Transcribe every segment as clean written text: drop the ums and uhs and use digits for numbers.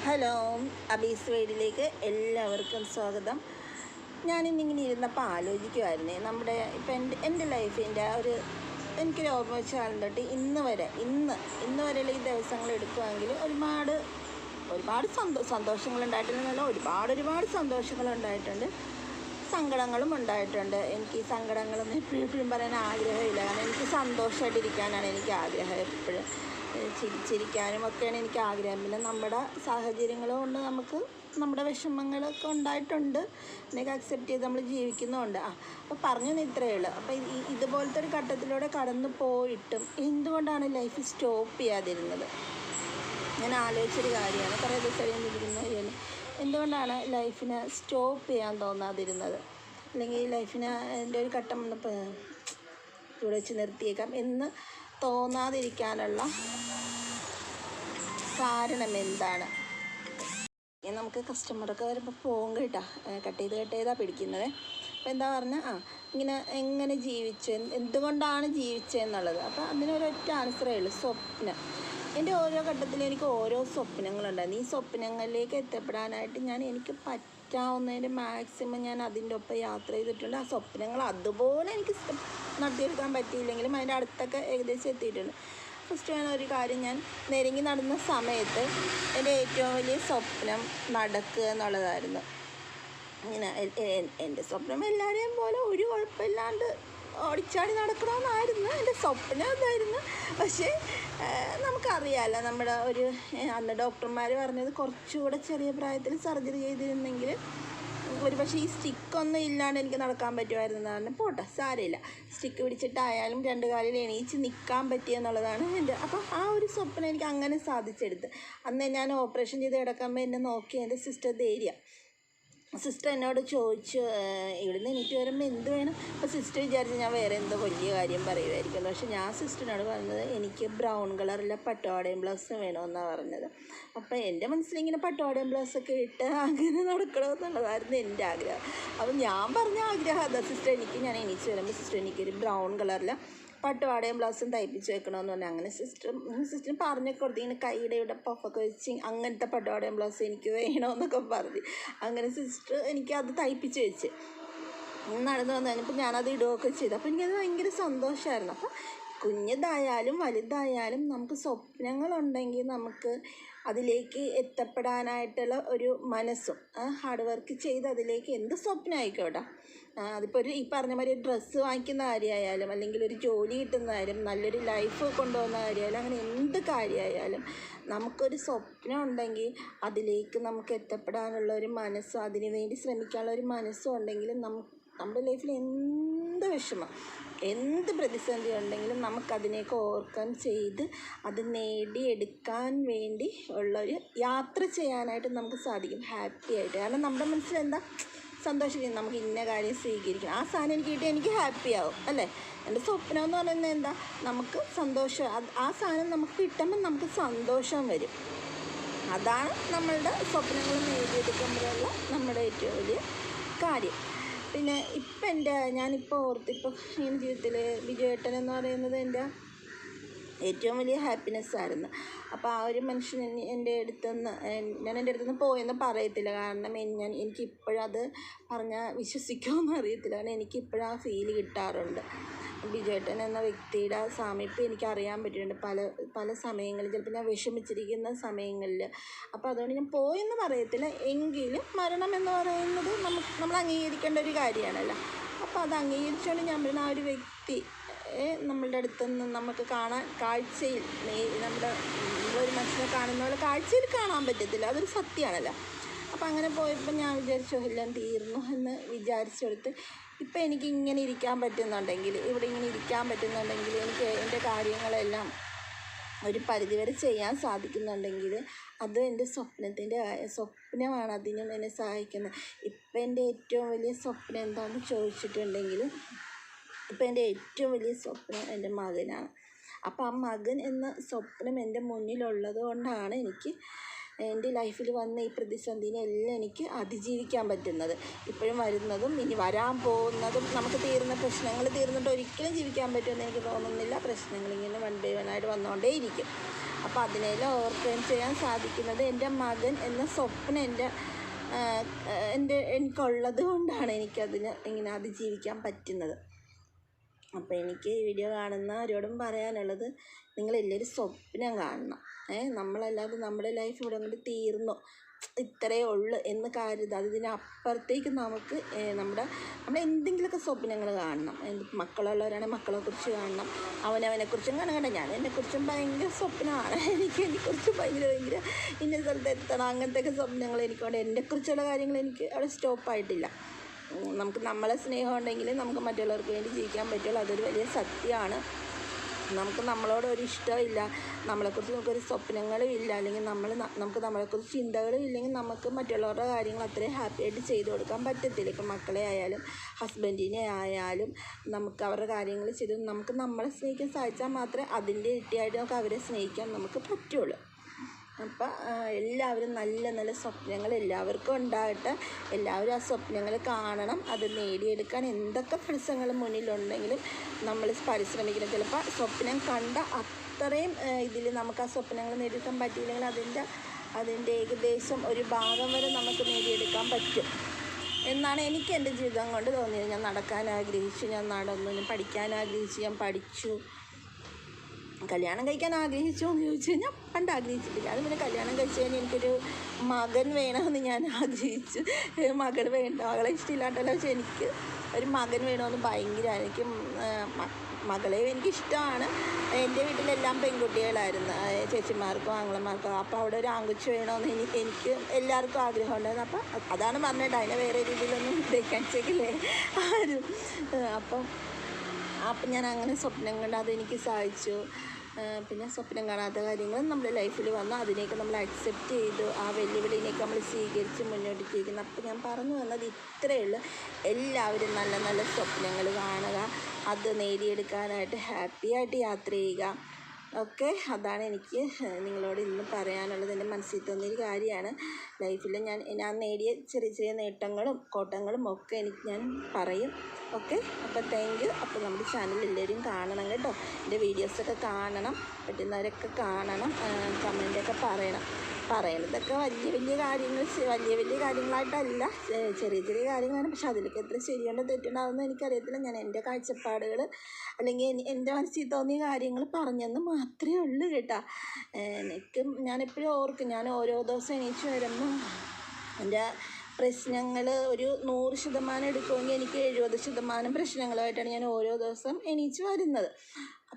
Hello, അബീസ് വേഡിലേക്ക് എല്ലാവർക്കും സ്വാഗതം. ഞാനിന്നിങ്ങനെ ഇരുന്നപ്പോൾ ആലോചിക്കുമായിരുന്നേ, ഇപ്പം എൻ്റെ ലൈഫിൻ്റെ എനിക്കൊരു ഓർമ്മ വെച്ച കാലം തൊട്ട് ഇന്ന് വരെയുള്ള ഈ ദിവസങ്ങൾ എടുക്കുകയാണെങ്കിൽ ഒരുപാട് സന്തോഷങ്ങളുണ്ടായിട്ടുണ്ട്. ഒരുപാട് സന്തോഷങ്ങളുണ്ടായിട്ടുണ്ട്, സങ്കടങ്ങളും ഉണ്ടായിട്ടുണ്ട്. എനിക്ക് ഈ സങ്കടങ്ങളൊന്നും എപ്പോഴും പറയാൻ ആഗ്രഹമില്ല. കാരണം എനിക്ക് സന്തോഷമായിട്ടിരിക്കാനാണ് എനിക്ക് ആഗ്രഹം. എപ്പോഴും ചിരിച്ചിരിക്കാനും ഒക്കെയാണ് എനിക്ക് ആഗ്രഹം. പിന്നെ നമ്മുടെ സാഹചര്യങ്ങൾ കൊണ്ട് നമുക്ക് നമ്മുടെ വിഷമങ്ങളൊക്കെ ഉണ്ടായിട്ടുണ്ട്, എന്നൊക്കെ അക്സെപ്റ്റ് ചെയ്ത് നമ്മൾ ജീവിക്കുന്നുമുണ്ട്. അപ്പോൾ പറഞ്ഞു ഇത്രയേ ഉള്ളൂ. അപ്പോൾ ഇതുപോലത്തെ ഒരു ഘട്ടത്തിലൂടെ കടന്നു പോയിട്ടും എന്തുകൊണ്ടാണ് ലൈഫ് സ്റ്റോപ്പ് ചെയ്യാതിരുന്നത്? ഞാൻ ആലോചിച്ചൊരു കാര്യമാണ്. കുറേ ദിവസം ഇരിക്കുന്ന കാര്യമാണ്. എന്തുകൊണ്ടാണ് ലൈഫിനെ സ്റ്റോപ്പ് ചെയ്യാൻ തോന്നാതിരുന്നത്? അല്ലെങ്കിൽ ലൈഫിനെ എൻ്റെ ഒരു ഘട്ടം വന്നപ്പോൾ ഇവിടെ വെച്ച് നിർത്തിയേക്കാം എന്ന് തോന്നാതിരിക്കാനുള്ള കാരണം എന്താണ്? നമുക്ക് കസ്റ്റമറൊക്കെ വരുമ്പോൾ പോകും കേട്ടോ, കട്ട് ചെയ്താ പിടിക്കുന്നത്. അപ്പോൾ എന്താ പറഞ്ഞാൽ ഇങ്ങനെ എങ്ങനെ ജീവിച്ചു, എന്തുകൊണ്ടാണ് ജീവിച്ചതെന്നുള്ളത്. അപ്പോൾ അതിനൊരൊറ്റ ആൻസറേ ഉള്ളൂ: സ്വപ്നം. എൻ്റെ ഓരോ ഘട്ടത്തിലും എനിക്ക് ഓരോ സ്വപ്നങ്ങളുണ്ടായിരുന്നു. ഈ സ്വപ്നങ്ങളിലേക്ക് എത്തപ്പെടാനായിട്ട് എനിക്ക് പറ്റാവുന്നതിൻ്റെ മാക്സിമം ഞാൻ അതിൻ്റെ ഒപ്പം യാത്ര ചെയ്തിട്ടുണ്ട്. ആ സ്വപ്നങ്ങൾ അതുപോലെ എനിക്ക് നടത്തിയെടുക്കാൻ പറ്റിയില്ലെങ്കിലും അതിൻ്റെ അടുത്തൊക്കെ ഏകദേശം എത്തിയിട്ടുണ്ട്. ഫസ്റ്റ് ഒരു കാര്യം, ഞാൻ നെരുങ്ങി നടന്ന സമയത്ത് എൻ്റെ ഏറ്റവും വലിയ സ്വപ്നം നടക്കുക എന്നുള്ളതായിരുന്നു. ഇങ്ങനെ എൻ്റെ സ്വപ്നം എല്ലാവരെയും പോലെ ഒരു കുഴപ്പമില്ലാണ്ട് ഓടിച്ചാടി നടക്കണമെന്നായിരുന്നു എൻ്റെ സ്വപ്നം. അതായിരുന്നു. പക്ഷേ നമുക്കറിയാമല്ലോ, അന്ന് ഡോക്ടർമാർ പറഞ്ഞത് കുറച്ചുകൂടെ ചെറിയ പ്രായത്തിൽ സർജറി ചെയ്തിരുന്നെങ്കിൽ പക്ഷേ ഈ സ്റ്റിക്കൊന്നും ഇല്ലാണ്ട് എനിക്ക് നടക്കാൻ പറ്റുമായിരുന്നു എന്നാണ്. പോട്ടെ, സാരമില്ല, സ്റ്റിക്ക് പിടിച്ചിട്ടായാലും രണ്ട് കാലിൽ എണീച്ച് നിൽക്കാൻ പറ്റിയെന്നുള്ളതാണ് എൻ്റെ. അപ്പോൾ ആ ഒരു സ്വപ്നം എനിക്ക് അങ്ങനെ സാധിച്ചെടുത്ത്. അന്ന് ഞാൻ ഓപ്പറേഷൻ ചെയ്ത് കിടക്കുമ്പോൾ എന്നെ നോക്കി എൻ്റെ സിസ്റ്റർ ധൈര്യ. സിസ്റ്റർ എന്നോട് ചോദിച്ചു, ഇവിടുന്ന് എനിക്ക് വരുമ്പോൾ എന്ത് വേണം? അപ്പോൾ സിസ്റ്റർ വിചാരിച്ച് ഞാൻ വേറെ എന്തോ വലിയ കാര്യം പറയുമായിരിക്കും. പക്ഷെ ഞാൻ സിസ്റ്ററിനോട് പറഞ്ഞത് എനിക്ക് ബ്രൗൺ കളറിലെ പട്ടുപാവാടയും ബ്ലൗസ് വേണമെന്നാണ് പറഞ്ഞത്. അപ്പോൾ എൻ്റെ മനസ്സിലിങ്ങനെ പട്ടുപാവാടയും ബ്ലൗസൊക്കെ ഇട്ട് അങ്ങനെ നടക്കണമെന്നുള്ളതായിരുന്നു എൻ്റെ ആഗ്രഹം. അപ്പോൾ ഞാൻ പറഞ്ഞ ആഗ്രഹം അതാ, ഞാൻ എണീച്ച് വരുമ്പോൾ സിസ്റ്റർ എനിക്കൊരു ബ്രൗൺ കളറിലെ പട്ടുപാവാടയും ബ്ലൗസും തയ്പ്പിച്ച് വെക്കണമെന്ന് പറഞ്ഞാൽ അങ്ങനെ സിസ്റ്റർ പറഞ്ഞൊക്കെ കൊടുത്ത് ഇങ്ങനെ കൈയുടെ ഇവിടെ പഫൊക്കെ വെച്ച് അങ്ങനത്തെ പട്ടുപാവാടയും ബ്ലൗസ് എനിക്ക് വേണമെന്നൊക്കെ പറഞ്ഞ് അങ്ങനെ സിസ്റ്റർ എനിക്ക് അത് തയ്പ്പിച്ച് വെച്ച് നടന്നു വന്നു കഴിഞ്ഞപ്പോൾ ഞാനത് ഇടുകയൊക്കെ ചെയ്തു. അപ്പോൾ എനിക്കത് ഭയങ്കര സന്തോഷമായിരുന്നു. അപ്പോൾ കുഞ്ഞതായാലും വലുതായാലും നമുക്ക് സ്വപ്നങ്ങളുണ്ടെങ്കിൽ നമുക്ക് അതിലേക്ക് എത്തപ്പെടാനായിട്ടുള്ള ഒരു മനസ്സും ഹാർഡ് വർക്ക് ചെയ്ത് അതിലേക്ക് എന്ത് സ്വപ്നം ആയിക്കോട്ടെ, അതിപ്പോൾ ഈ പറഞ്ഞ മാതിരി ഡ്രസ്സ് വാങ്ങിക്കുന്ന കാര്യമായാലും അല്ലെങ്കിൽ ഒരു ജോലി കിട്ടുന്ന കാര്യം, നല്ലൊരു ലൈഫ് കൊണ്ടുപോകുന്ന കാര്യമായാലും, അങ്ങനെ എന്ത് കാര്യമായാലും നമുക്കൊരു സ്വപ്നം ഉണ്ടെങ്കിൽ അതിലേക്ക് നമുക്ക് എത്തപ്പെടാനുള്ള ഒരു മനസ്സും അതിനു വേണ്ടി ശ്രമിക്കാനുള്ള ഒരു മനസ്സും ഉണ്ടെങ്കിൽ നമ്മുടെ ലൈഫിൽ എന്ത് വിഷമം, എന്ത് പ്രതിസന്ധി ഉണ്ടെങ്കിലും നമുക്കതിനെയൊക്കെ ഓവർകം ചെയ്ത് അത് നേടിയെടുക്കാൻ വേണ്ടി ഉള്ളൊരു യാത്ര ചെയ്യാനായിട്ട് നമുക്ക് സാധിക്കും, ഹാപ്പി ആയിട്ട്. കാരണം നമ്മുടെ മനസ്സിൽ എന്താ സന്തോഷിക്കും, നമുക്ക് ഇന്ന കാര്യം സ്വീകരിക്കണം, ആ സാധനം എനിക്ക് കിട്ടിയാൽ എനിക്ക് ഹാപ്പി ആവും, അല്ലേ? എൻ്റെ സ്വപ്നം എന്ന് പറയുന്നത് എന്താ, നമുക്ക് സന്തോഷം, ആ സാധനം നമുക്ക് കിട്ടുമ്പോൾ നമുക്ക് സന്തോഷം വരും. അതാണ് നമ്മളുടെ സ്വപ്നങ്ങൾ നേടിയെടുക്കുമ്പോഴുള്ള നമ്മുടെ ഏറ്റവും വലിയ കാര്യം. പിന്നെ ഞാനിപ്പോൾ ഇങ്ങനെ ജീവിതത്തിൽ വിജയേട്ടൻ എന്ന് പറയുന്നത് എൻ്റെ ഏറ്റവും വലിയ ഹാപ്പിനെസ്സായിരുന്നു. അപ്പോൾ ആ ഒരു മനുഷ്യൻ എൻ്റെ അടുത്തുനിന്ന് പോയെന്ന് പറയത്തില്ല. കാരണം എനിക്കിപ്പോഴും അത് പറഞ്ഞാൽ വിശ്വസിക്കുമെന്ന് അറിയത്തില്ല. കാരണം എനിക്കിപ്പോഴും ആ ഫീല് കിട്ടാറുണ്ട്. വിജയേട്ടൻ എന്ന വ്യക്തിയുടെ സാമീപ്യം എനിക്കറിയാൻ പറ്റിയിട്ടുണ്ട് പല സമയങ്ങളിൽ, ചിലപ്പോൾ ഞാൻ വിഷമിച്ചിരിക്കുന്ന സമയങ്ങളിൽ. അപ്പോൾ അതുകൊണ്ട് ഞാൻ പോയെന്ന് പറയത്തില്ല. എങ്കിലും മരണം എന്ന് പറയുന്നത് നമ്മൾ അംഗീകരിക്കേണ്ട ഒരു കാര്യമാണല്ലോ. അപ്പോൾ അത് അംഗീകരിച്ചുകൊണ്ട് ഞാൻ പറയുന്ന ആ ഒരു വ്യക്തി നമ്മളുടെ അടുത്തുനിന്ന് നമുക്ക് കാഴ്ചയിൽ നമ്മളൊരു മനുഷ്യനെ കാണുന്ന പോലെ കാഴ്ചയിൽ കാണാൻ പറ്റത്തില്ല, അതൊരു സത്യമാണല്ലോ. അപ്പോൾ അങ്ങനെ പോയപ്പോൾ ഞാൻ വിചാരിച്ചു എല്ലാം തീർന്നു എന്ന് വിചാരിച്ചെടുത്ത് ഇപ്പം എനിക്ക് ഇങ്ങനെ ഇരിക്കാൻ പറ്റുന്നുണ്ടെങ്കിൽ, ഇവിടെ ഇങ്ങനെ ഇരിക്കാൻ പറ്റുന്നുണ്ടെങ്കിൽ, എനിക്ക് എൻ്റെ കാര്യങ്ങളെല്ലാം ഒരു പരിധിവരെ ചെയ്യാൻ സാധിക്കുന്നുണ്ടെങ്കിൽ അത് എൻ്റെ സ്വപ്നമാണ്, അതിനും എന്നെ സഹായിക്കുന്നത്. ഇപ്പം എൻ്റെ ഏറ്റവും വലിയ സ്വപ്നം എന്താണെന്ന് ചോദിച്ചിട്ടുണ്ടെങ്കിൽ, ഇപ്പം എൻ്റെ ഏറ്റവും വലിയ സ്വപ്നം എൻ്റെ മകനാണ്. അപ്പോൾ ആ മകൻ എന്ന സ്വപ്നം എൻ്റെ മുന്നിലുള്ളത് കൊണ്ടാണ് എനിക്ക് എൻ്റെ ലൈഫിൽ വന്ന ഈ പ്രതിസന്ധിനെല്ലാം എനിക്ക് അതിജീവിക്കാൻ പറ്റുന്നത്. ഇപ്പോഴും വരുന്നതും ഇനി വരാൻ പോകുന്നതും നമുക്ക് പ്രശ്നങ്ങൾ തീർന്നിട്ട് ഒരിക്കലും ജീവിക്കാൻ പറ്റുമെന്ന് എനിക്ക് തോന്നുന്നില്ല. പ്രശ്നങ്ങളിങ്ങനെ വൺ ബൈ വൺ ആയിട്ട് വന്നുകൊണ്ടേയിരിക്കും. അപ്പോൾ അതിനെല്ലാം ഓവർകം ചെയ്യാൻ സാധിക്കുന്നത് എൻ്റെ മകൻ എന്ന സ്വപ്നം എനിക്കുള്ളത് കൊണ്ടാണ് എനിക്കതിന് ഇങ്ങനെ അതിജീവിക്കാൻ പറ്റുന്നത്. അപ്പോൾ എനിക്ക് ഈ വീഡിയോ കാണുന്നവരോടും പറയാനുള്ളത്, നിങ്ങളെല്ലാവരും സ്വപ്നം കാണണം. നമ്മളല്ലാതെ നമ്മുടെ ലൈഫ് ഇവിടെ അങ്ങോട്ട് തീർന്നു, ഇത്രയേ ഉള്ളൂ എന്ന് കരുത്. അതിനപ്പുറത്തേക്ക് നമുക്ക് നമ്മൾ എന്തെങ്കിലുമൊക്കെ സ്വപ്നങ്ങൾ കാണണം. മക്കളുള്ളവരാണെങ്കിൽ മക്കളെക്കുറിച്ച് കാണണം, അവനവനെക്കുറിച്ചും കാണണം. ഞാൻ എന്നെക്കുറിച്ചും ഭയങ്കര സ്വപ്നമാണ്. എന്നെക്കുറിച്ച് ഭയങ്കര ഇന്ന സ്ഥലത്ത് എത്തണം, അങ്ങനത്തെയൊക്കെ സ്വപ്നങ്ങൾ എനിക്കുണ്ട്. എന്നെക്കുറിച്ചുള്ള കാര്യങ്ങൾ എനിക്ക് അവിടെ സ്റ്റോപ്പായിട്ടില്ല. നമുക്ക് നമ്മളെ സ്നേഹം ഉണ്ടെങ്കിൽ നമുക്ക് മറ്റുള്ളവർക്ക് വേണ്ടി ജീവിക്കാൻ പറ്റുള്ളൂ. അതൊരു വലിയ സത്യമാണ്. നമുക്ക് നമ്മളോട് ഒരു ഇഷ്ടമില്ല, നമ്മളെക്കുറിച്ച് നമുക്കൊരു സ്വപ്നങ്ങളും ഇല്ല, അല്ലെങ്കിൽ നമുക്ക് നമ്മളെക്കുറിച്ച് ചിന്തകളും ഇല്ലെങ്കിൽ നമുക്ക് മറ്റുള്ളവരുടെ കാര്യങ്ങൾ അത്രയും ഹാപ്പി ആയിട്ട് ചെയ്തു കൊടുക്കാൻ പറ്റത്തില്ല. ഇപ്പം മക്കളെ ആയാലും ഹസ്ബൻഡിനെ ആയാലും നമുക്ക് അവരുടെ കാര്യങ്ങൾ ചെയ്ത് നമുക്ക് നമ്മളെ സ്നേഹിക്കാൻ സാധിച്ചാൽ മാത്രമേ അതിൻ്റെ ഇരട്ടിയായിട്ട് നമുക്ക് അവരെ സ്നേഹിക്കാൻ നമുക്ക് പറ്റുള്ളൂ. അപ്പം എല്ലാവരും നല്ല നല്ല സ്വപ്നങ്ങൾ എല്ലാവർക്കും ഉണ്ടാകട്ടെ. എല്ലാവരും ആ സ്വപ്നങ്ങൾ കാണണം. അത് നേടിയെടുക്കാൻ എന്തൊക്കെ പ്രശ്നങ്ങൾ മുന്നിലുണ്ടെങ്കിലും നമ്മൾ പരിശ്രമിക്കണം. ചിലപ്പോൾ സ്വപ്നം കണ്ട അത്രയും ഇതിൽ നമുക്ക് ആ സ്വപ്നങ്ങൾ നേടിയെടുക്കാൻ പറ്റിയില്ലെങ്കിൽ അതിൻ്റെ ഏകദേശം ഒരു ഭാഗം വരെ നമുക്ക് നേടിയെടുക്കാൻ പറ്റും എന്നാണ് എനിക്ക് എൻ്റെ ജീവിതം കൊണ്ട് തോന്നിയത്. ഞാൻ നടക്കാൻ ആഗ്രഹിച്ചു, ഞാൻ നടന്നു. ഞാൻ പഠിക്കാൻ ആഗ്രഹിച്ചു, ഞാൻ പഠിച്ചു. കല്യാണം കഴിക്കാൻ ആഗ്രഹിച്ചോ എന്ന് ചോദിച്ചു കഴിഞ്ഞാൽ പണ്ട് ആഗ്രഹിച്ചിട്ടില്ല. അത് പിന്നെ കല്യാണം കഴിച്ച് കഴിഞ്ഞാൽ എനിക്കൊരു മകൻ വേണമെന്ന് ഞാൻ ആഗ്രഹിച്ചു. മകൾ വേണ്ട, മകളെ ഇഷ്ടമില്ലാണ്ടല്ലോ. പക്ഷെ എനിക്ക് ഒരു മകൻ വേണമെന്ന് ഭയങ്കര, എനിക്ക് മകളെ എനിക്കിഷ്ടമാണ്. എൻ്റെ വീട്ടിലെല്ലാം പെൺകുട്ടികളായിരുന്നു, ചേച്ചിമാർക്കും ആങ്ങളമാർക്കും. അപ്പോൾ അവിടെ ഒരു ആൺകുട്ടി വേണമെന്ന് എനിക്ക് എല്ലാവർക്കും ആഗ്രഹം ഉണ്ടായിരുന്നു. അപ്പം അതാണ് പറഞ്ഞിട്ട്, അതിനെ വേറെ രീതിയിലൊന്നും ബ്രേക്കാൻസേക്കില്ലേ ആരും. അപ്പം ഞാൻ അങ്ങനെ സ്വപ്നം കണ്ട് അതെനിക്ക് സാധിച്ചു. പിന്നെ സ്വപ്നം കാണാത്ത കാര്യങ്ങൾ നമ്മുടെ ലൈഫിൽ വന്നു, അതിനെയൊക്കെ നമ്മൾ അക്സെപ്റ്റ് ചെയ്തു, ആ വെല്ലുവിളിനെയൊക്കെ നമ്മൾ സ്വീകരിച്ച് മുന്നോട്ട് ചെയ്യുന്നു. അപ്പോൾ ഞാൻ പറഞ്ഞു വന്നത് ഇത്രയേ ഉള്ളൂ. എല്ലാവരും നല്ല നല്ല സ്വപ്നങ്ങൾ കാണുക, അത് നേടിയെടുക്കാനായിട്ട് ഹാപ്പിയായിട്ട് യാത്ര ചെയ്യുക. ഓക്കെ, അതാണ് എനിക്ക് നിങ്ങളോട് ഇന്ന് പറയാനുള്ളത്. എൻ്റെ മനസ്സിൽ തോന്നിയൊരു കാര്യമാണ്. ലൈഫിൽ ഞാൻ നേടിയ ചെറിയ ചെറിയ നേട്ടങ്ങളും കോട്ടങ്ങളും ഒക്കെ ഞാൻ പറയും. ഓക്കെ, അപ്പോൾ താങ്ക് യു. അപ്പോൾ നമ്മുടെ ചാനൽ എല്ലാവരും കാണണം കേട്ടോ. എൻ്റെ വീഡിയോസൊക്കെ കാണണം, പറ്റുന്നവരൊക്കെ കാണണം, കമൻറ്റൊക്കെ പറയണതൊക്കെ വലിയ കാര്യങ്ങളായിട്ടല്ല, ചെറിയ ചെറിയ കാര്യങ്ങളാണ്. പക്ഷെ അതിലേക്ക് എത്ര ശരിയുണ്ടോ തെറ്റുണ്ടാവുമെന്ന് എനിക്കറിയത്തില്ല. ഞാൻ എൻ്റെ കാഴ്ചപ്പാടുകൾ അല്ലെങ്കിൽ എൻ്റെ മനസ്സിൽ തോന്നിയ കാര്യങ്ങൾ പറഞ്ഞെന്ന് മാത്രമേ ഉള്ളൂ കേട്ടോ. ഞാനെപ്പോഴും ഓർക്കും, ഞാൻ ഓരോ ദിവസം എണീച്ച് വരുമ്പോൾ എൻ്റെ പ്രശ്നങ്ങൾ ഒരു 100% എടുക്കുമെങ്കിൽ എനിക്ക് 70% പ്രശ്നങ്ങളുമായിട്ടാണ് ഞാൻ ഓരോ ദിവസം എണീച്ച് വരുന്നത്.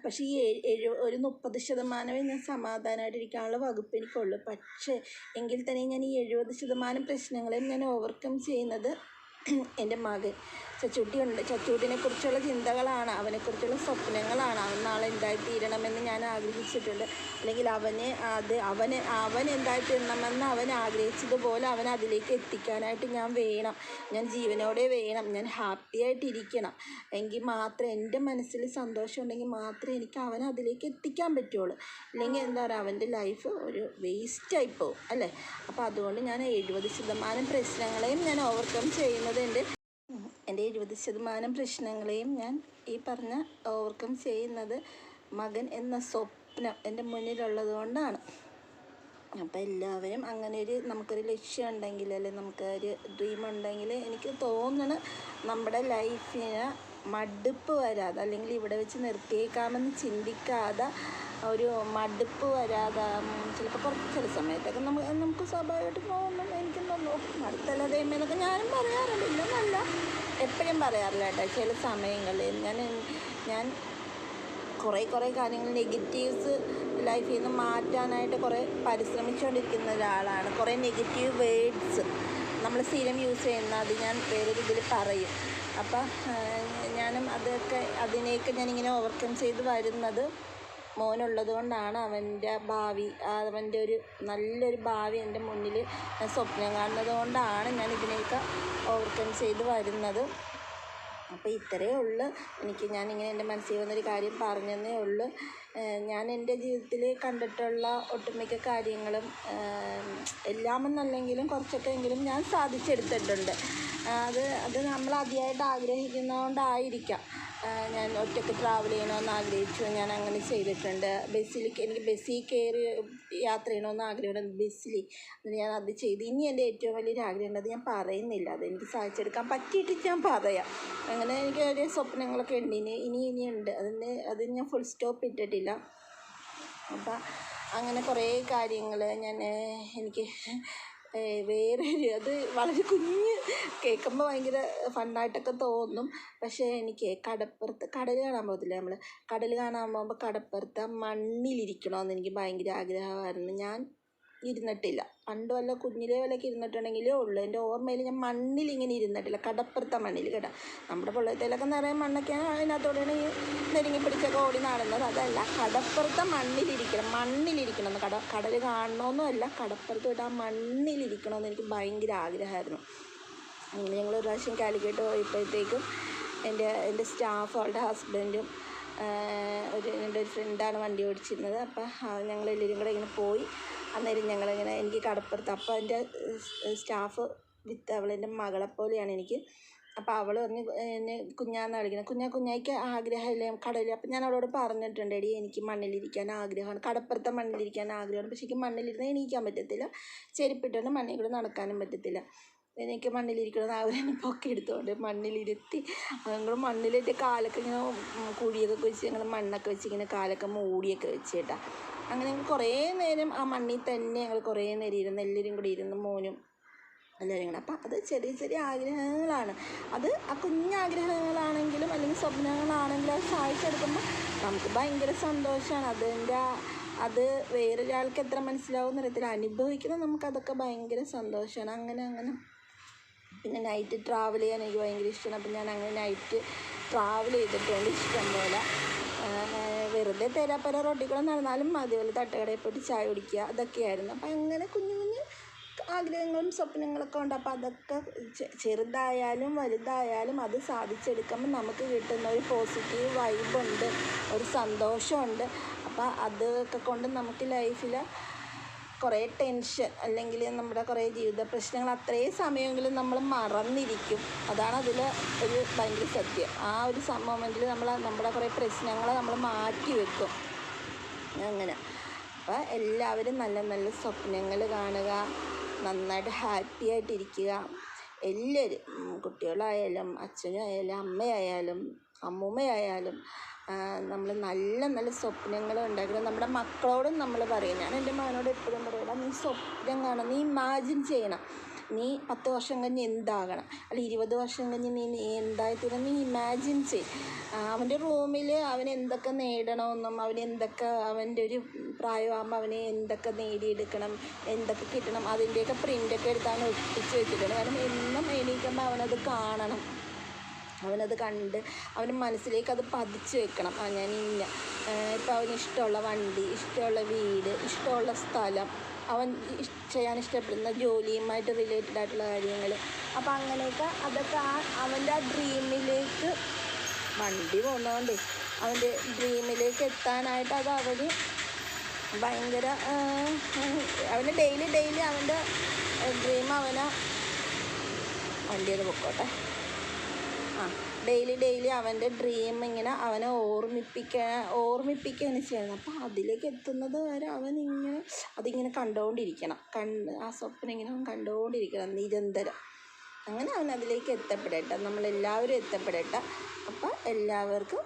പക്ഷേ ഈ ഒരു 30% ഞാൻ സമാധാനമായിട്ടിരിക്കാനുള്ള വകുപ്പ് എനിക്കുള്ളൂ. പക്ഷേ എങ്കിൽ തന്നെ ഞാൻ ഈ 70% പ്രശ്നങ്ങളെയും ഞാൻ ഓവർകം ചെയ്യുന്നത് എൻ്റെ മകൻ ചച്ചൂട്ടിനെ കുറിച്ചുള്ള ചിന്തകളാണ്, അവനെക്കുറിച്ചുള്ള സ്വപ്നങ്ങളാണ്. അവൻ നാളെ എന്തായിത്തീരണമെന്ന് ഞാൻ ആഗ്രഹിച്ചിട്ടുണ്ട്. അല്ലെങ്കിൽ അവൻ എന്തായിത്തീരണമെന്ന് അവൻ ആഗ്രഹിച്ചതുപോലെ അവൻ അതിലേക്ക് എത്തിക്കാനായിട്ട് ഞാൻ ജീവനോടെ വേണം. ഞാൻ ഹാപ്പി ആയിട്ടിരിക്കണം. എങ്കിൽ മാത്രമേ എൻ്റെ മനസ്സിൽ സന്തോഷം ഉണ്ടെങ്കിൽ മാത്രമേ എനിക്ക് അവനെ അതിലേക്ക് എത്തിക്കാൻ പറ്റുള്ളൂ. ഇല്ലെങ്കിൽ എന്താ പറയുക, അവൻ്റെ ലൈഫ് ഒരു വേസ്റ്റായി പോകും അല്ലേ. അപ്പോൾ അതുകൊണ്ട് ഞാൻ 70% പ്രശ്നങ്ങളെയും ഞാൻ ഓവർകം ചെയ്യുന്നത് എൻ്റെ 70% പ്രശ്നങ്ങളെയും ഞാൻ ഈ പറഞ്ഞ ഓവർകം ചെയ്യുന്നത് മകൻ എന്ന സ്വപ്നം എൻ്റെ മുന്നിലുള്ളത് കൊണ്ടാണ്. അപ്പോൾ എല്ലാവരും അങ്ങനെ നമുക്കൊരു ലക്ഷ്യം ഉണ്ടെങ്കിൽ, അല്ലെങ്കിൽ നമുക്കൊരു ഡ്രീം ഉണ്ടെങ്കിൽ, എനിക്ക് തോന്നുന്നു നമ്മുടെ ലൈഫിന് മടുപ്പ് വരാതെ, അല്ലെങ്കിൽ ഇവിടെ വെച്ച് നിർത്തിയേക്കാമെന്ന് ചിന്തിക്കാതെ, ഒരു മടുപ്പ് വരാതെ, ചിലപ്പോൾ ചില സമയത്തൊക്കെ നമുക്ക് സ്വാഭാവികമായിട്ട് തോന്നും, എനിക്ക് അടുത്തല്ല ദൈവമെന്നൊക്കെ ഞാനും പറയാറുണ്ട്, ഇല്ലെന്നല്ല എപ്പോഴും പറയാറില്ല കേട്ടോ. ചില സമയങ്ങളിൽ ഞാൻ കുറേ കാര്യങ്ങൾ നെഗറ്റീവ്സ് ലൈഫിൽ നിന്ന് മാറ്റാനായിട്ട് കുറേ പരിശ്രമിച്ചുകൊണ്ടിരിക്കുന്ന ഒരാളാണ്. കുറേ നെഗറ്റീവ് വേർഡ്സ് നമ്മൾ സ്ഥിരം യൂസ് ചെയ്യുന്ന അത് ഞാൻ വേറൊരു ഇതിൽ പറയും. അപ്പം ഞാനും അതിനെയൊക്കെ ഞാനിങ്ങനെ ഓവർകം ചെയ്ത് വരുന്നത് മോനുള്ളത് കൊണ്ടാണ്. അവൻ്റെ ഒരു നല്ലൊരു ഭാവി എൻ്റെ മുന്നിൽ ഞാൻ സ്വപ്നം കാണുന്നത് കൊണ്ടാണ് ഞാൻ ഇതിനെയൊക്കെ ഓവർകം ചെയ്ത് വരുന്നത്. അപ്പോൾ ഇത്രയേ ഉള്ളൂ. ഞാനിങ്ങനെ എൻ്റെ മനസ്സിൽ വന്നൊരു കാര്യം പറഞ്ഞതേ ഉള്ളൂ. ഞാൻ എൻ്റെ ജീവിതത്തിൽ കണ്ടിട്ടുള്ള ഒട്ടുമിക്ക കാര്യങ്ങളും എല്ലാമെന്നല്ലെങ്കിലും കുറച്ചൊക്കെ എങ്കിലും ഞാൻ സാധിച്ചെടുത്തിട്ടുണ്ട്. അത് നമ്മൾ അതിയായിട്ട് ആഗ്രഹിക്കുന്നതുകൊണ്ടായിരിക്കാം. ഞാൻ ഒറ്റയ്ക്ക് ട്രാവൽ ചെയ്യണമെന്ന് ആഗ്രഹിച്ചു. ഞാൻ അങ്ങനെ ചെയ്തിട്ടുണ്ട്. എനിക്ക് ബസ്സിൽ കയറി യാത്ര ചെയ്യണമെന്ന് ആഗ്രഹമുണ്ട്. ബസ്സിൽ ഞാൻ അത് ചെയ്തു. ഇനി എൻ്റെ ഏറ്റവും വലിയൊരു ആഗ്രഹമുണ്ട്, അത് ഞാൻ പറയുന്നില്ല, അതെനിക്ക് സാധിച്ചെടുക്കാൻ പറ്റിയിട്ട് ഞാൻ പറയാം. അങ്ങനെ എനിക്ക് ഒരു സ്വപ്നങ്ങളൊക്കെ ഉണ്ട്, ഇനിയുണ്ട്. അതിന് ഞാൻ ഫുൾ സ്റ്റോപ്പ് ഇട്ടിട്ടില്ല. അപ്പം അങ്ങനെ കുറേ കാര്യങ്ങൾ എനിക്ക് അത് വളരെ കേൾക്കുമ്പോൾ ഭയങ്കര ഫണ്ണായിട്ടൊക്കെ തോന്നും. പക്ഷേ എനിക്ക് കടപ്പുറത്ത് കടൽ കാണാൻ പോകത്തില്ലേ നമ്മൾ, കടൽ കാണാൻ പോകുമ്പോൾ കടപ്പുറത്ത് മണ്ണിലിരിക്കണമെന്ന് എനിക്ക് ഭയങ്കര ആഗ്രഹമായിരുന്നു. ഞാൻ ഇരുന്നിട്ടില്ല. പണ്ട് വല്ല കുഞ്ഞിലേ വല്ലൊക്കെ ഇരുന്നിട്ടുണ്ടെങ്കിലേ ഉള്ളൂ. എൻ്റെ ഓർമ്മയിൽ ഞാൻ മണ്ണിലിങ്ങനെ ഇരുന്നിട്ടില്ല, കടപ്പുറത്തെ മണ്ണിൽ കേട്ടോ. നമ്മുടെ പൊള്ളത്തേലൊക്കെ നിറയെ മണ്ണൊക്കെയാണ്, അതിനകത്തോടെയാണ് ഈ നെരുങ്ങി പിടിച്ചൊക്കെ ഓടി നടന്നത്. അതല്ല, കടപ്പുറത്തെ മണ്ണിലിരിക്കണം എന്ന്. കടൽ കാണണമെന്നും അല്ല, കടപ്പുറത്ത് പോയിട്ട് ആ മണ്ണിലിരിക്കണമെന്ന് എനിക്ക് ഭയങ്കര ആഗ്രഹമായിരുന്നു. അങ്ങനെ ഞങ്ങൾ ഒരു പ്രാവശ്യം കാലിക്കറ്റ് പോയപ്പോഴത്തേക്കും എൻ്റെ സ്റ്റാഫ്, അവളുടെ ഹസ്ബൻഡും എൻ്റെ ഒരു ഫ്രണ്ടാണ് വണ്ടി ഓടിച്ചിരുന്നത്. അപ്പം ഞങ്ങളെല്ലാവരും കൂടെ ഇങ്ങനെ പോയി. അന്നേരം ഞങ്ങളിങ്ങനെ, എനിക്ക് കടപ്പുറത്ത്, അപ്പോൾ എൻ്റെ സ്റ്റാഫ് അവളെൻ്റെ മകളെപ്പോലെയാണ് എനിക്ക്. അപ്പോൾ അവൾ പറഞ്ഞ് എന്നെ കുഞ്ഞാന്ന് വിളിക്കുന്നത്. കുഞ്ഞായിക്ക് ആഗ്രഹമില്ലേ കടൽ? അപ്പം ഞാൻ അവളോട് പറഞ്ഞിട്ടുണ്ട്, എടി എനിക്ക് മണ്ണിലിരിക്കാൻ ആഗ്രഹമാണ്, കടപ്പുറത്തെ മണ്ണിലിരിക്കാൻ ആഗ്രഹമാണ്. പക്ഷേ എനിക്ക് മണ്ണിലിരുന്ന് എണീക്കാൻ പറ്റത്തില്ല, ചെരുപ്പിട്ടുകൊണ്ട് മണ്ണിൽ കൂടെ നടക്കാനും പറ്റത്തില്ല. എനിക്ക് മണ്ണിലിരിക്കണമെന്ന് ആഗ്രഹം. പൊക്കി എടുത്തുകൊണ്ട് മണ്ണിലിരുത്തി, ഞങ്ങൾ മണ്ണിലിട്ട് കാലൊക്കെ ഇങ്ങനെ കുഴിയൊക്കെ വെച്ച്, ഞങ്ങൾ മണ്ണൊക്കെ വെച്ച് ഇങ്ങനെ കാലൊക്കെ മൂടിയൊക്കെ വെച്ച് കേട്ടാ. അങ്ങനെ ഞങ്ങൾ കുറേ നേരം ആ മണ്ണിൽ തന്നെ ഞങ്ങൾ കുറേ നേരം ഇരുന്ന്, എല്ലാവരും കൂടി ഇരുന്ന്, മോനും എല്ലാവരും കൂടെ. അപ്പം അത് ചെറിയ ചെറിയ ആഗ്രഹങ്ങളാണ്. അത് ആ കുഞ്ഞാഗ്രഹങ്ങളാണെങ്കിലും അല്ലെങ്കിൽ സ്വപ്നങ്ങളാണെങ്കിലും അത് സാധിച്ചെടുക്കുമ്പോൾ നമുക്ക് ഭയങ്കര സന്തോഷമാണ്. അത് വേറൊരാൾക്ക് എത്ര മനസ്സിലാവും എന്നറിയത്തില്ല, അനുഭവിക്കുന്നത് നമുക്കതൊക്കെ ഭയങ്കര സന്തോഷമാണ്. അങ്ങനെ പിന്നെ നൈറ്റ് ട്രാവൽ ചെയ്യാൻ എനിക്ക് ഭയങ്കര ഇഷ്ടമാണ്. അപ്പം ഞാൻ അങ്ങനെ നൈറ്റ് ട്രാവൽ ചെയ്തിട്ടുണ്ട് ഇഷ്ടം പോലെ. വെറുതെ തേരാപ്പര റോട്ടിൽ കൂടെ നടന്നാലും മതി, പോലെ തട്ടുകടയിൽ പോയിട്ട് ചായ കുടിക്കുക, അതൊക്കെയായിരുന്നു. അപ്പം അങ്ങനെ കുഞ്ഞു കുഞ്ഞു ആഗ്രഹങ്ങളും സ്വപ്നങ്ങളൊക്കെ ഉണ്ട്. അപ്പം അതൊക്കെ ചെറുതായാലും വലുതായാലും അത് സാധിച്ചെടുക്കുമ്പോൾ നമുക്ക് കിട്ടുന്ന ഒരു പോസിറ്റീവ് വൈബുണ്ട്, ഒരു സന്തോഷമുണ്ട്. അപ്പം അതൊക്കെ കൊണ്ട് നമുക്ക് ലൈഫിൽ കുറേ ടെൻഷൻ അല്ലെങ്കിൽ നമ്മുടെ കുറേ ജീവിത പ്രശ്നങ്ങൾ അത്രയും സമയമെങ്കിലും നമ്മൾ മറന്നിരിക്കും. അതാണ് അതിൽ ഒരു ഭയങ്കര സത്യം. ആ ഒരു മൊമെൻറ്റിൽ നമ്മുടെ കുറേ പ്രശ്നങ്ങൾ നമ്മൾ മാറ്റി വെക്കും. അങ്ങനെ അപ്പോൾ എല്ലാവരും നല്ല നല്ല സ്വപ്നങ്ങൾ കാണുക, നന്നായിട്ട് ഹാപ്പി ആയിട്ടിരിക്കുക. എല്ലാവരും, കുട്ടികളായാലും അച്ഛനായാലും അമ്മയായാലും അമ്മൂമ്മയായാലും, നമ്മൾ നല്ല നല്ല സ്വപ്നങ്ങൾ ഉണ്ടാക്കണം. നമ്മുടെ മക്കളോടും നമ്മൾ പറയും. ഞാൻ എൻ്റെ മകനോട് എപ്പോഴും പറയണം, നീ സ്വപ്നം കാണണം, നീ ഇമാജിൻ ചെയ്യണം. നീ 10 വർഷം കഴിഞ്ഞ് എന്താകണം, അല്ലെങ്കിൽ 20 വർഷം കഴിഞ്ഞ് നീ എന്തായിത്തീരണം, നീ ഇമാജിൻ ചെയ്യും. അവൻ്റെ റൂമിൽ അവൻ എന്തൊക്കെ നേടണമെന്നും അവൻ്റെ ഒരു പ്രായമാകുമ്പോൾ അവന് എന്തൊക്കെ നേടിയെടുക്കണം, എന്തൊക്കെ കിട്ടണം, അതിൻ്റെയൊക്കെ പ്രിൻ്റൊക്കെ എടുത്താണ് ഒട്ടിച്ച് വെച്ചിട്ടുണ്ട്. കാരണം എന്നും എണീക്കുമ്പോൾ അവനത് കാണണം, അവനത് കണ്ട് അവന് മനസ്സിലേക്ക് അത് പതിച്ച് വെക്കണം. ഞാൻ ഇപ്പോൾ അവന് ഇഷ്ടമുള്ള വണ്ടി, ഇഷ്ടമുള്ള വീട്, ഇഷ്ടമുള്ള സ്ഥലം, അവൻ ചെയ്യാൻ ഇഷ്ടപ്പെടുന്ന ജോലിയുമായിട്ട് റിലേറ്റഡ് ആയിട്ടുള്ള കാര്യങ്ങൾ. അപ്പം അങ്ങനെയൊക്കെ അതൊക്കെ അവൻ്റെ ആ ഡ്രീമിലേക്ക്, വണ്ടി പോകുന്നതുകൊണ്ട് അവൻ്റെ ഡ്രീമിലേക്ക് എത്താനായിട്ട് അത് അവന് ഭയങ്കര അവന് ഡെയിലി അവൻ്റെ ഡ്രീം വണ്ടിയത് പൊക്കോട്ടെ ഡെയിലി അവൻ്റെ ഡ്രീം ഇങ്ങനെ അവനെ ഓർമ്മിപ്പിക്കുകയാണ് ചെയ്യുന്നത്. അപ്പോൾ അതിലേക്ക് എത്തുന്നത് വരെ അതിങ്ങനെ കണ്ടുകൊണ്ടിരിക്കണം, ആ സ്വപ്നം ഇങ്ങനെ കണ്ടുകൊണ്ടിരിക്കണം നിരന്തരം. അങ്ങനെ അവൻ അതിലേക്ക് എത്തപ്പെടട്ടെ, നമ്മളെല്ലാവരും എത്തപ്പെടട്ടെ. അപ്പോൾ എല്ലാവർക്കും